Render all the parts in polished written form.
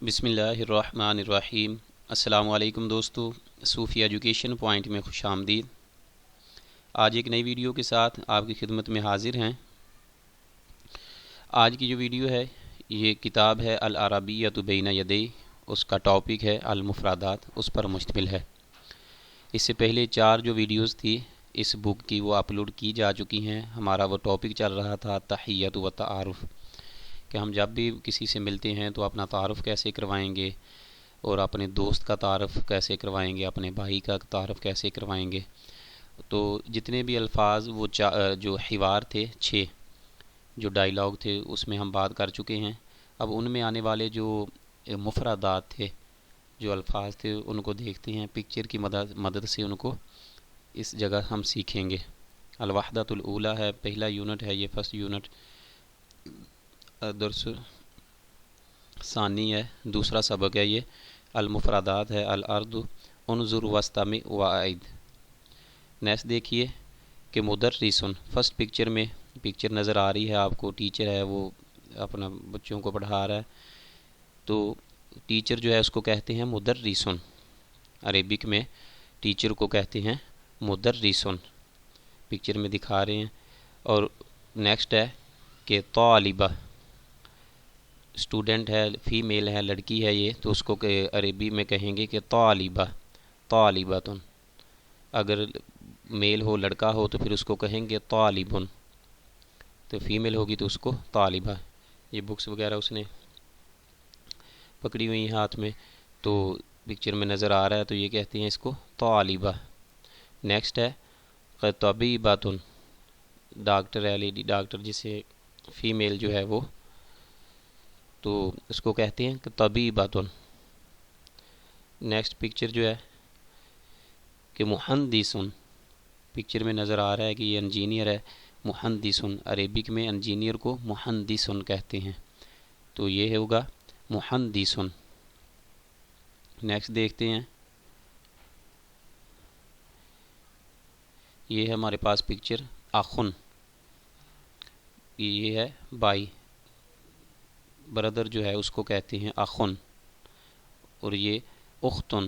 بسم اللہ الرحمن الرحیم۔ السلام علیکم دوستو، صوفی ایجوکیشن پوائنٹ میں خوش آمدید۔ آج ایک نئی ویڈیو کے ساتھ آپ کی خدمت میں حاضر ہیں۔ آج کی جو ویڈیو ہے یہ کتاب ہے العربیۃ بین یدی، اس کا ٹاپک ہے المفردات، اس پر مشتمل ہے۔ اس سے پہلے 4 جو ویڈیوز تھی اس بک کی وہ اپلوڈ کی جا چکی ہیں۔ ہمارا وہ ٹاپک چل رہا تھا تحیت و تعارف، کہ ہم جب بھی کسی سے ملتے ہیں تو اپنا تعارف کیسے کروائیں گے، اور اپنے دوست کا تعارف کیسے کروائیں گے، اپنے بھائی کا تعارف کیسے کروائیں گے۔ تو جتنے بھی الفاظ وہ جو حوار تھے 6 جو ڈائیلاگ تھے اس میں ہم بات کر چکے ہیں۔ اب ان میں آنے والے جو مفردات تھے، جو الفاظ تھے، ان کو دیکھتے ہیں۔ پکچر کی مدد سے ان کو اس جگہ ہم سیکھیں گے۔ الوحدۃ الاولیٰ ہے، پہلا یونٹ ہے یہ، فرسٹ یونٹ۔ درس ثانی ہے، دوسرا سبق ہے یہ۔ المفردات ہے، الارض انظر واستمع واعد۔ نیکسٹ دیکھیے کہ مدرسن، فرسٹ پکچر میں پکچر نظر آ رہی ہے آپ کو، ٹیچر ہے وہ اپنا بچوں کو پڑھا رہا ہے۔ تو ٹیچر جو ہے اس کو کہتے ہیں مدرسن، عربک میں ٹیچر کو کہتے ہیں مدرسن، پکچر میں دکھا رہے ہیں۔ اور نیکسٹ ہے کہ طالبہ، اسٹوڈنٹ ہے، فیمیل ہے، لڑکی ہے یہ، تو اس کو عربی میں کہیں گے کہ طالبہ، طالبۃن۔ اگر میل ہو، لڑکا ہو، تو پھر اس کو کہیں گے طالبن، تو فیمیل ہوگی تو اس کو طالبہ۔ یہ بکس وغیرہ اس نے پکڑی ہوئی ہیں ہاتھ میں، تو پکچر میں نظر آ رہا ہے، تو یہ کہتے ہیں اس کو طالبہ۔ نیکسٹ ہے طبیبۃن، ڈاکٹر ہے، لیڈی ڈاکٹر، جسے فیمیل جو ہے وہ، تو اس کو کہتے ہیں کہ طبیبۃن۔ نیکسٹ پکچر جو ہے کہ مہندسن، پکچر میں نظر آ رہا ہے کہ یہ انجینئر ہے، مہندسن، عربک میں انجینئر کو مہندسن کہتے ہیں، تو یہ ہوگا مہندسن۔ نیکسٹ دیکھتے ہیں، یہ ہے ہمارے پاس پکچر اخن، یہ ہے بھائی، برادر جو ہے اس کو کہتے ہیں اخن، اور یہ اختن،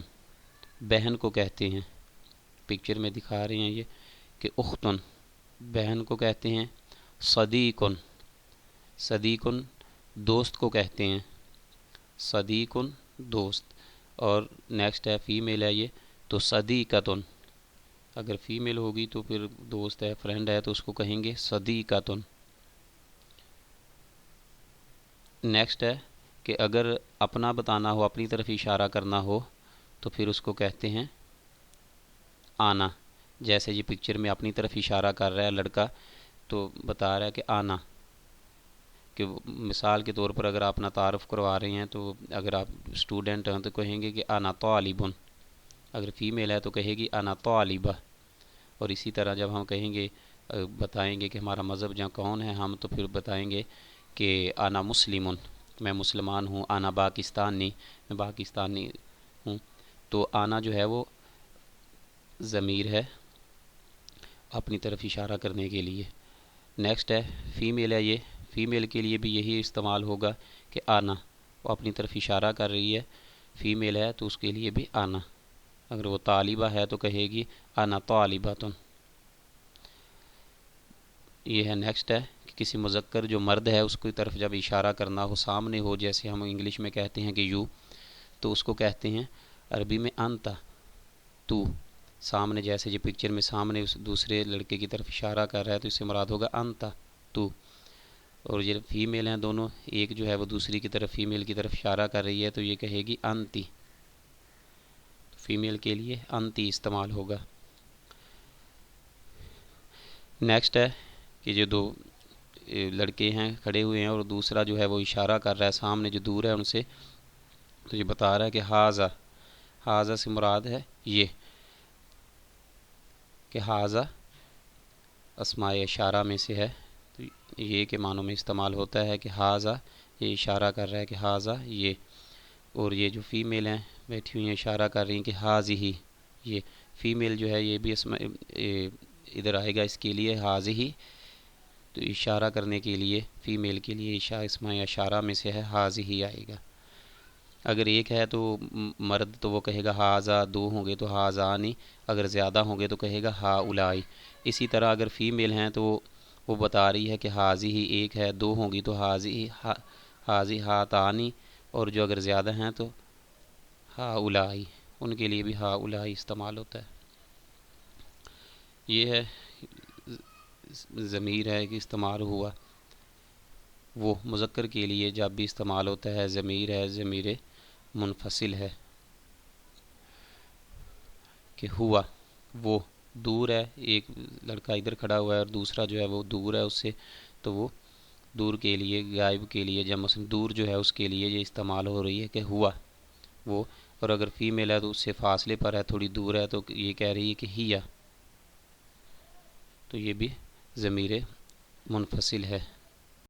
بہن کو کہتے ہیں۔ پکچر میں دکھا رہے ہیں یہ کہ اختن، بہن کو کہتے ہیں۔ صدیقن، صدیقن دوست کو کہتے ہیں، صدیقن دوست۔ اور نیکسٹ ہے فیمیل ہے یہ، تو صدیقتن، اگر فیمیل ہوگی تو پھر دوست ہے، فرینڈ ہے، تو اس کو کہیں گے صدیقتن۔ نیکسٹ ہے کہ اگر اپنا بتانا ہو، اپنی طرف اشارہ کرنا ہو، تو پھر اس کو کہتے ہیں آنا۔ جیسے یہ پکچر میں اپنی طرف اشارہ کر رہا ہے لڑکا، تو بتا رہا ہے کہ آنا، کہ مثال کے طور پر اگر آپ اپنا تعارف کروا رہے ہیں، تو اگر آپ اسٹوڈنٹ ہیں تو کہیں گے کہ انا طالبن، اگر فیمیل ہے تو کہے گی انا طالبہ۔ اور اسی طرح جب ہم کہیں گے، بتائیں گے کہ ہمارا مذہب جہاں کون ہے ہم، تو پھر بتائیں گے کہ انا مسلمن، میں مسلمان ہوں، انا پاکستانی، میں پاکستانی ہوں۔ تو آنا جو ہے وہ ضمیر ہے اپنی طرف اشارہ کرنے کے لیے۔ نیکسٹ ہے فیمیل ہے، یہ فیمیل کے لیے بھی یہی استعمال ہوگا کہ آنا، وہ اپنی طرف اشارہ کر رہی ہے، فیمیل ہے تو اس کے لیے بھی آنا۔ اگر وہ طالبہ ہے تو کہے گی انا طالبۃن۔ یہ ہے نیکسٹ ہے کہ کسی مذکر جو مرد ہے اس کی طرف جب اشارہ کرنا ہو، سامنے ہو، جیسے ہم انگلش میں کہتے ہیں کہ یو، تو اس کو کہتے ہیں عربی میں انتا، تو۔ سامنے جیسے یہ پکچر میں سامنے اس دوسرے لڑکے کی طرف اشارہ کر رہا ہے، تو اس سے مراد ہوگا انتا، تو۔ اور یہ فیمیل ہیں دونوں، ایک جو ہے وہ دوسری کی طرف، فیمیل کی طرف اشارہ کر رہی ہے، تو یہ کہے گی انتی، فیمیل کے لیے انتی استعمال ہوگا۔ نیکسٹ ہے کہ جو دو لڑکے ہیں کھڑے ہوئے ہیں، اور دوسرا جو ہے وہ اشارہ کر رہا ہے سامنے جو دور ہے ان سے، تو یہ بتا رہا ہے کہ ہاذا، ہاذا سے مراد ہے یہ، کہ ہاذا اسماء اشارہ میں سے ہے، تو یہ کے معنوں میں استعمال ہوتا ہے کہ ہاذا، یہ اشارہ کر رہا ہے کہ ہاذا یہ۔ اور یہ جو فیمیل ہیں بیٹھی ہوئی ہیں اشارہ کر رہی ہیں کہ ہاذہ، یہ فیمیل جو ہے یہ بھی ادھر آئے گا اس کے لیے ہاذہ، تو اشارہ کرنے کے لیے فیمیل کے لیے اسماء اشارہ میں سے ہے، ہاذہ آئے گا۔ اگر ایک ہے تو مرد تو وہ کہے گا ہاذا، دو ہوں گے تو ہاذانی، اگر زیادہ ہوں گے تو کہے گا ہا اولائی۔ اسی طرح اگر فیمیل ہیں تو وہ بتا رہی ہے کہ حاضی ہی ایک ہے، دو ہوں گی تو حاضی ہاتانی، اور جو اگر زیادہ ہیں تو ہا اولائی، ان کے لیے بھی ہا اولائی استعمال ہوتا ہے۔ یہ ہے ضمیر ہے کہ استعمال ہوا، وہ مذکر کے لیے جب بھی استعمال ہوتا ہے ضمیر ہے، ضمیر منفصل ہے۔ کہ ہوا وہ دور ہے، ایک لڑکا ادھر کھڑا ہوا ہے اور دوسرا جو ہے وہ دور ہے اس سے، تو وہ دور کے لیے، غائب کے لیے، جب مثلا دور جو ہے اس کے لیے یہ استعمال ہو رہی ہے کہ ہوا وہ، اور اگر فیمیل ہے تو اس سے فاصلے پر ہے، تھوڑی دور ہے، تو یہ کہہ رہی ہے کہ ہیا، تو یہ بھی ضمیر منفصل ہے۔